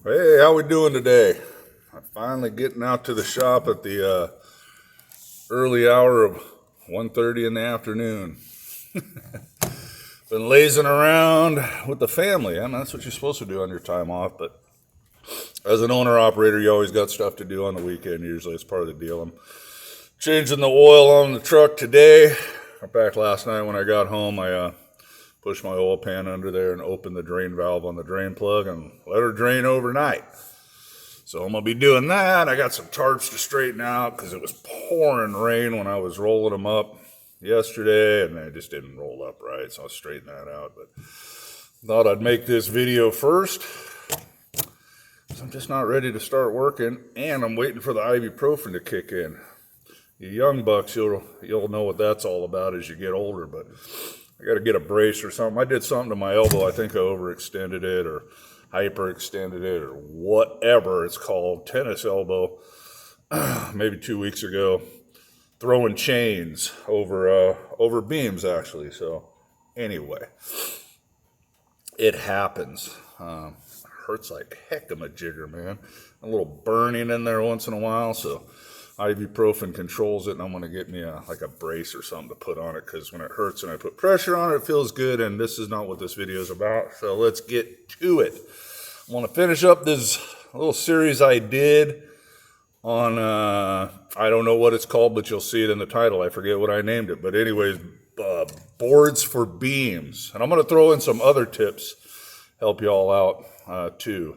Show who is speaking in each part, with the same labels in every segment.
Speaker 1: Hey, how we doing today? I'm finally getting out to the shop at the early hour of 1:30 in the afternoon. Been lazing around with the family. I mean, that's what you're supposed to do on your time off, but as an owner-operator, you always got stuff to do on the weekend. Usually it's part of the deal. I'm changing the oil on the truck today. Back last night when I got home, I pushed my oil pan under there and opened the drain valve on the drain plug and let her drain overnight. So I'm going to be doing that. I got some tarps to straighten out because it was pouring rain when I was rolling them up yesterday, and they just didn't roll up right, so I'll straighten that out. But thought I'd make this video first because I'm just not ready to start working, and I'm waiting for the ibuprofen to kick in. You young bucks, you'll know what that's all about as you get older, but I got to get a brace or something. I did something to my elbow. I think I overextended it or hyperextended it or whatever it's called, tennis elbow, maybe 2 weeks ago, throwing chains over beams actually. So anyway, it happens. Hurts like heck-a-majigger, man. A little burning in there once in a while, so ibuprofen controls it, and I'm going to get me like a brace or something to put on it, because when it hurts and I put pressure on it, it feels good, and this is not what this video is about, so let's get to it. I want to finish up this little series I did on, I don't know what it's called, but you'll see it in the title. I forget what I named it, but anyways, boards for beams, and I'm going to throw in some other tips, help you all out too,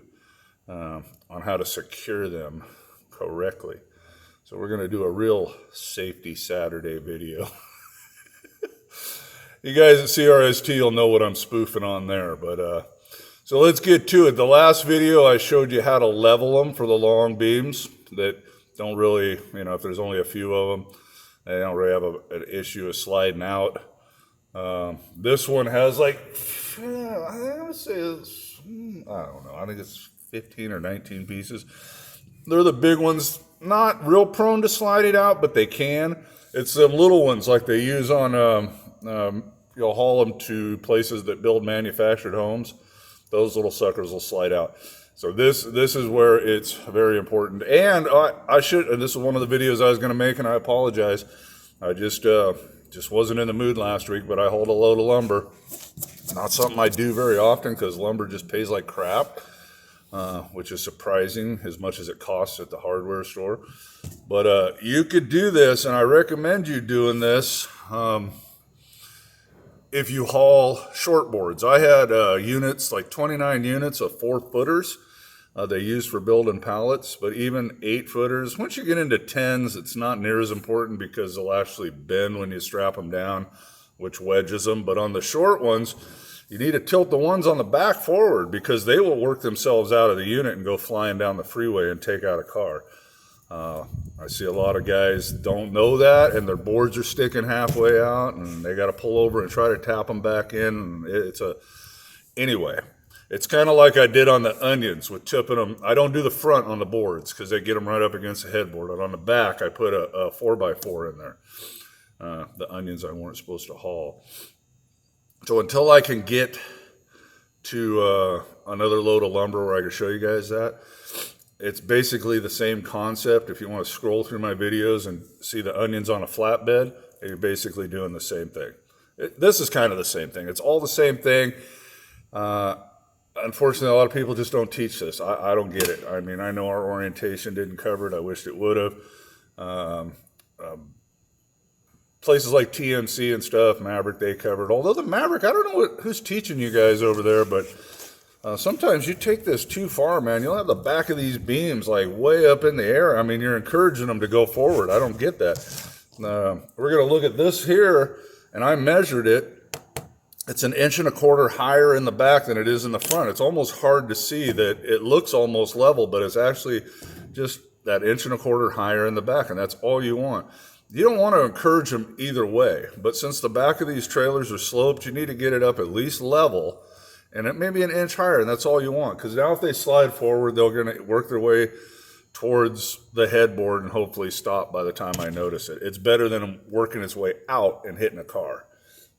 Speaker 1: on how to secure them correctly. So we're going to do a real safety Saturday video. You guys at CRST, you'll know what I'm spoofing on there. But so let's get to it. The last video, I showed you how to level them for the long beams that don't really, if there's only a few of them, they don't really have an issue of sliding out. This one has like, I would say it's, I don't know, I think it's 15 or 19 pieces. They're the big ones. Not real prone to sliding out, but they can. It's the little ones like they use on, you'll haul them to places that build manufactured homes. Those little suckers will slide out. So this is where it's very important. And and this is one of the videos I was going to make, and I apologize. I just wasn't in the mood last week, but I hauled a load of lumber. Not something I do very often because lumber just pays like crap. Which is surprising as much as it costs at the hardware store. But you could do this, and I recommend you doing this if you haul short boards. I had units, like 29 units of 4-footers they use for building pallets, but even 8-footers. Once you get into 10s, it's not near as important because they'll actually bend when you strap them down, which wedges them. But on the short ones, you need to tilt the ones on the back forward because they will work themselves out of the unit and go flying down the freeway and take out a car. I see a lot of guys don't know that, and their boards are sticking halfway out, and they got to pull over and try to tap them back in. Anyway, it's kind of like I did on the onions with tipping them. I don't do the front on the boards because they get them right up against the headboard. But on the back, I put a 4x4 in there. The onions I weren't supposed to haul. So until I can get to another load of lumber where I can show you guys that, it's basically the same concept. If you want to scroll through my videos and see the onions on a flatbed, you're basically doing the same thing. This is kind of the same thing. It's all the same thing. Unfortunately, a lot of people just don't teach this. I don't get it. I mean, I know our orientation didn't cover it. I wished it would have. Places like TMC and stuff, Maverick, they covered. Although the Maverick, I don't know who's teaching you guys over there, but sometimes you take this too far, man. You'll have the back of these beams like way up in the air. I mean, you're encouraging them to go forward. I don't get that. We're going to look at this here, and I measured it. It's 1.25 inches higher in the back than it is in the front. It's almost hard to see that it looks almost level, but it's actually just that 1.25 inches higher in the back, and that's all you want. You don't want to encourage them either way, but since the back of these trailers are sloped, you need to get it up at least level, and it may be 1 inch higher, and that's all you want. Because now if they slide forward, they're going to work their way towards the headboard and hopefully stop by the time I notice it. It's better than working its way out and hitting a car.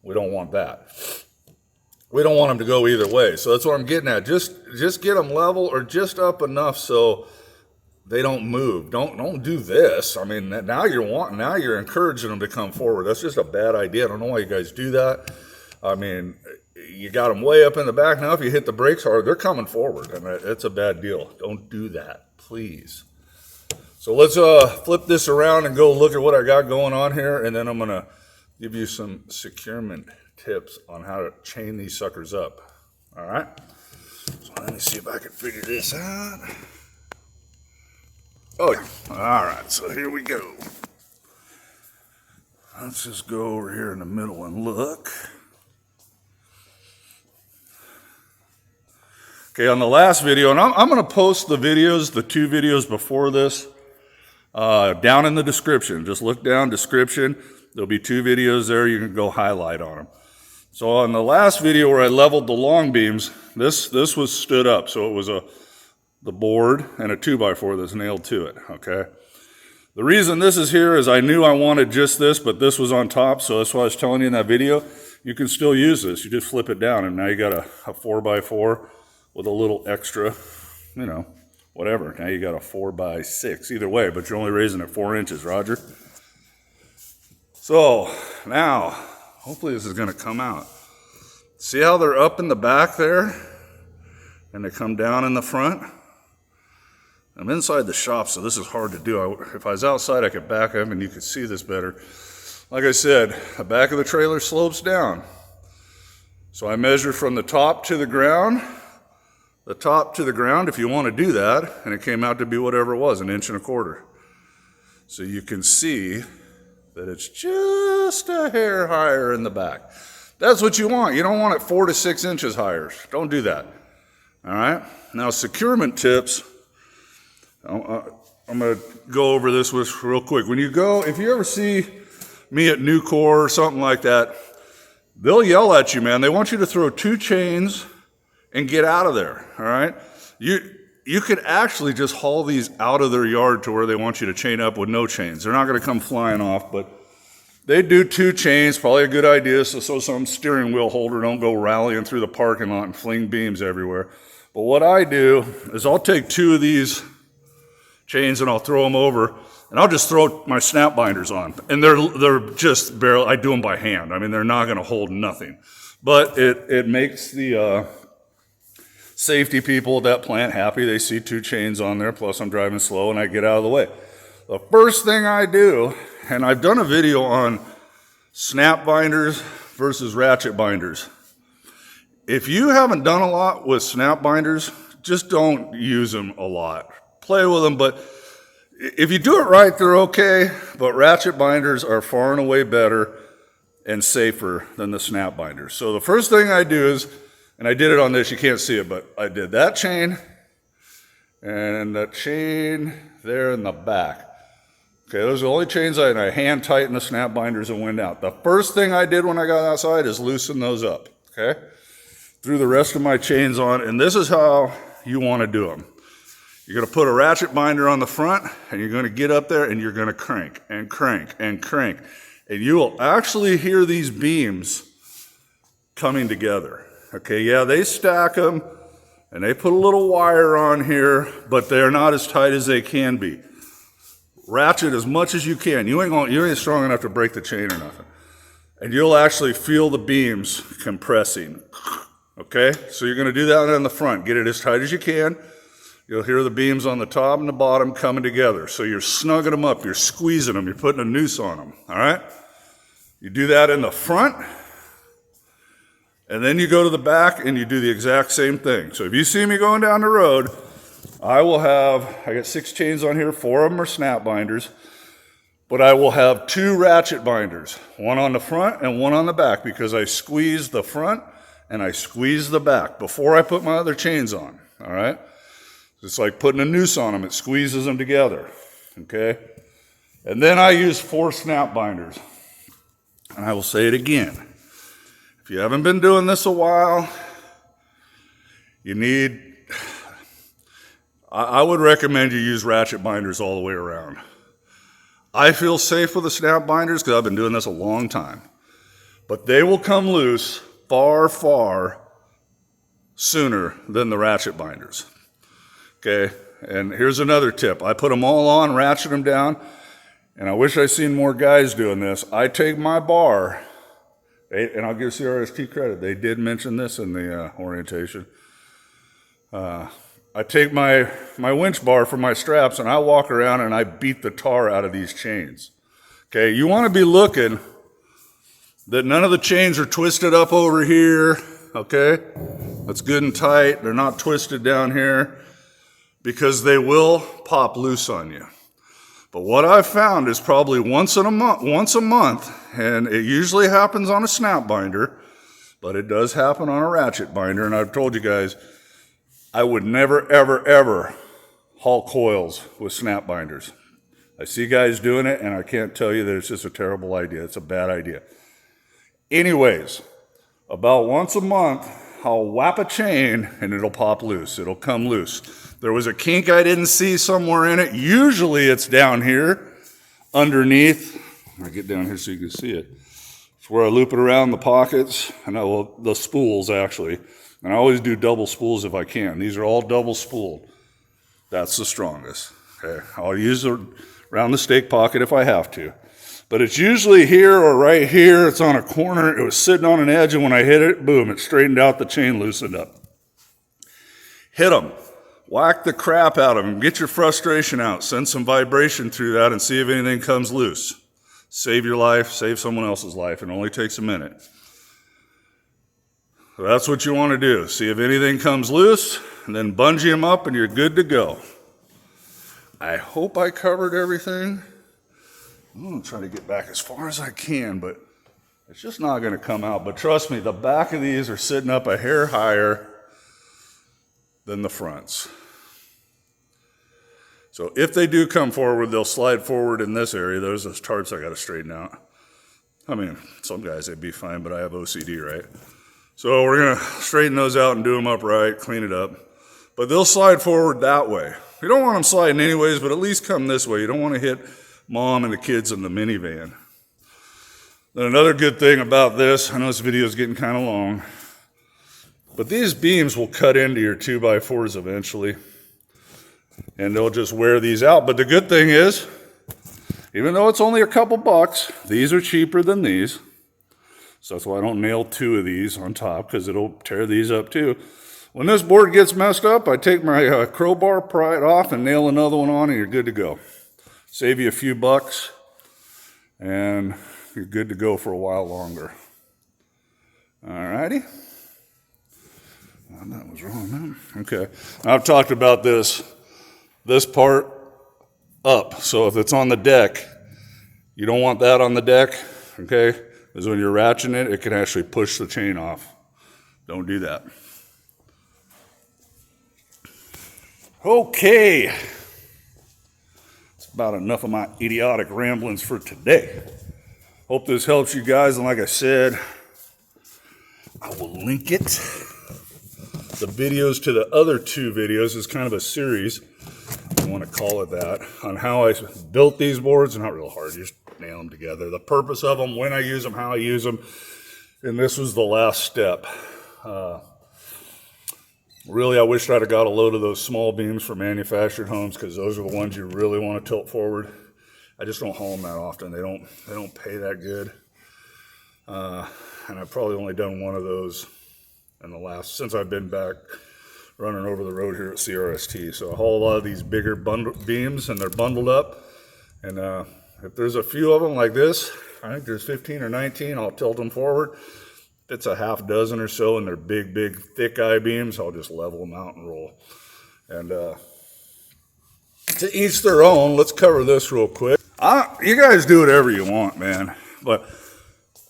Speaker 1: We don't want that. we don't want them to go either way. So that's what I'm getting at. Just get them level or just up enough so they don't move. Don't do this. I mean, now you're encouraging them to come forward. That's just a bad idea. I don't know why you guys do that. I mean, you got them way up in the back. Now if you hit the brakes hard, they're coming forward, and it's a bad deal. Don't do that, please. So let's flip this around and go look at what I got going on here, and then I'm gonna give you some securement tips on how to chain these suckers up. All right. So let me see if I can figure this out. Oh yeah. All right. So here we go. Let's just go over here in the middle and look. Okay, on the last video, and I'm going to post the videos, the 2 videos before this, down in the description. Just look down, description. There'll be 2 videos there. You can go highlight on them. So on the last video where I leveled the long beams, this was stood up. So it was the board and a 2x4 that's nailed to it, okay? The reason this is here is I knew I wanted just this, but this was on top, so that's why I was telling you in that video. You can still use this. You just flip it down, and now you got a 4x4 with a little extra, you know, whatever. Now you got a 4x6, either way, but you're only raising it 4 inches, Roger. So now, hopefully this is going to come out. See how they're up in the back there, and they come down in the front? I'm inside the shop, so this is hard to do. If I was outside, I could back up and you could see this better. Like I said, the back of the trailer slopes down. So I measure from the top to the ground. The top to the ground, if you want to do that, and it came out to be whatever it was, 1 1/4 inches. So you can see that it's just a hair higher in the back. That's what you want. You don't want it 4 to 6 inches higher. Don't do that. All right? Now, securement tips. I'm going to go over this with real quick. When you go, if you ever see me at Nucor or something like that, they'll yell at you, man. They want you to throw 2 chains and get out of there, all right? You could actually just haul these out of their yard to where they want you to chain up with no chains. They're not going to come flying off, but they do 2 chains, probably a good idea, so some steering wheel holder don't go rallying through the parking lot and fling beams everywhere. But what I do is I'll take 2 of these chains and I'll throw them over, and I'll just throw my snap binders on. And they're just barely, I do them by hand. I mean, they're not going to hold nothing. But it makes the safety people at that plant happy. They see 2 chains on there, plus I'm driving slow and I get out of the way. The first thing I do, and I've done a video on snap binders versus ratchet binders. If you haven't done a lot with snap binders, just don't use them a lot. Play with them, but if you do it right, they're okay, but ratchet binders are far and away better and safer than the snap binders. So the first thing I do is, and I did it on this, you can't see it, but I did that chain and that chain there in the back. Okay, those are the only chains I hand tighten the snap binders and went out. The first thing I did when I got outside is loosen those up, okay? Threw the rest of my chains on, and this is how you want to do them. You're going to put a ratchet binder on the front, and you're going to get up there, and you're going to crank and crank and crank. And you will actually hear these beams coming together. Okay, yeah, they stack them, and they put a little wire on here, but they're not as tight as they can be. Ratchet as much as you can. You ain't strong enough to break the chain or nothing. And you'll actually feel the beams compressing. Okay, so you're going to do that on the front. Get it as tight as you can. You'll hear the beams on the top and the bottom coming together. So you're snugging them up, you're squeezing them, you're putting a noose on them, all right? You do that in the front, and then you go to the back and you do the exact same thing. So if you see me going down the road, I got 6 chains on here, 4 of them are snap binders, but I will have 2 ratchet binders, one on the front and one on the back, because I squeeze the front and I squeeze the back before I put my other chains on, all right? It's like putting a noose on them. It squeezes them together, okay? And then I use 4 snap binders. And I will say it again. If you haven't been doing this a while, I would recommend you use ratchet binders all the way around. I feel safe with the snap binders because I've been doing this a long time. But they will come loose far, far sooner than the ratchet binders. Okay, and here's another tip. I put them all on, ratchet them down, and I wish I seen more guys doing this. I take my bar, and I'll give CRST credit. They did mention this in the orientation. I take my winch bar from my straps, and I walk around and I beat the tar out of these chains. Okay, you want to be looking that none of the chains are twisted up over here. Okay, that's good and tight. They're not twisted down here because they will pop loose on you. But what I've found is probably once a month, and it usually happens on a snap binder, but it does happen on a ratchet binder. And I've told you guys, I would never, ever, ever haul coils with snap binders. I see guys doing it, and I can't tell you that it's just a terrible idea. It's a bad idea. Anyways, about once a month, I'll whap a chain, and it'll pop loose. It'll come loose. There was a kink I didn't see somewhere in it. Usually it's down here underneath. I'll get down here so you can see it. It's where I loop it around the pockets, and the spools actually. And I always do double spools if I can. These are all double spooled. That's the strongest. Okay, I'll use it around the stake pocket if I have to. But it's usually here or right here. It's on a corner. It was sitting on an edge, and when I hit it, boom, it straightened out, the chain loosened up. Hit them. Whack the crap out of them. Get your frustration out. Send some vibration through that and see if anything comes loose. Save your life. Save someone else's life. It only takes a minute. So that's what you want to do. See if anything comes loose, and then bungee them up, and you're good to go. I hope I covered everything. I'm going to try to get back as far as I can, but it's just not going to come out. But trust me, the back of these are sitting up a hair higher than the fronts. So if they do come forward, they'll slide forward in this area. Those tarps I got to straighten out. I mean, some guys, they'd be fine, but I have OCD, right? So we're going to straighten those out and do them upright, clean it up. But they'll slide forward that way. You don't want them sliding anyways, but at least come this way. You don't want to hit Mom and the kids in the minivan. Then another good thing about this, I know this video is getting kind of long, but these beams will cut into your 2x4s eventually, and they'll just wear these out. But the good thing is, even though it's only a couple bucks, these are cheaper than these. So that's why I don't nail 2 of these on top, because it'll tear these up too. When this board gets messed up, I take my crowbar, pry it off, and nail another one on, and you're good to go. Save you a few bucks, and you're good to go for a while longer. Alrighty. That was wrong, man. Okay. I've talked about this part up. So if it's on the deck, you don't want that on the deck, okay? Because when you're ratcheting it, it can actually push the chain off. Don't do that. Okay. That's about enough of my idiotic ramblings for today. Hope this helps you guys, and like I said, I will link it. The videos to the other 2 videos is kind of a series, if you want to call it that, on how I built these boards. Not real hard, you just nail them together. The purpose of them, when I use them, how I use them, and this was the last step. Really, I wish I'd have got a load of those small beams for manufactured homes, because those are the ones you really want to tilt forward. I just don't haul them that often. They don't pay that good. And I've probably only done one of those in the last, since I've been back running over the road here at CRST. So I haul a lot of these bigger beams, and they're bundled up. And if there's a few of them like this, I think there's 15 or 19, I'll tilt them forward. If it's a half dozen or so, and they're big, big, thick I-beams, I'll just level them out and roll. And to each their own. Let's cover this real quick. You guys do whatever you want, man. But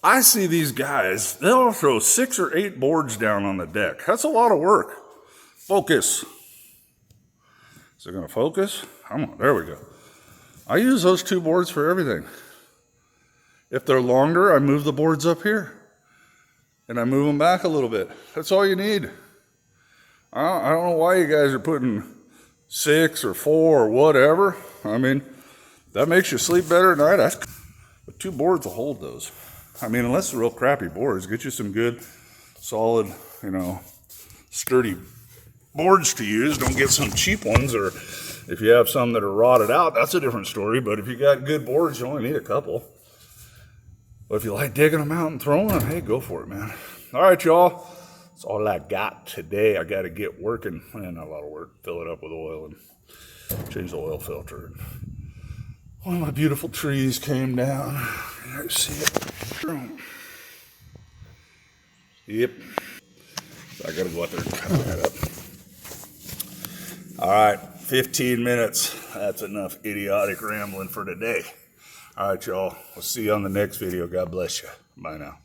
Speaker 1: I see these guys, they'll throw 6 or 8 boards down on the deck. That's a lot of work. Focus. Is it going to focus? Come on, there we go. I use those 2 boards for everything. If they're longer, I move the boards up here. And I move them back a little bit. That's all you need. I don't know why you guys are putting 6 or 4 or whatever. I mean, that makes you sleep better at night. But 2 boards will hold those. I mean, unless they're real crappy boards, get you some good, solid, sturdy boards to use. Don't get some cheap ones, or if you have some that are rotted out, that's a different story. But if you got good boards, you only need a couple. But if you like digging them out and throwing them, hey, go for it, man. All right, y'all. That's all I got today. I got to get working. Man, not a lot of work. Fill it up with oil and change the oil filter. One of my beautiful trees came down. You see it? Yep. So I got to go out there and cut that up. All right, 15 minutes. That's enough idiotic rambling for today. All right, y'all. We'll see you on the next video. God bless you. Bye now.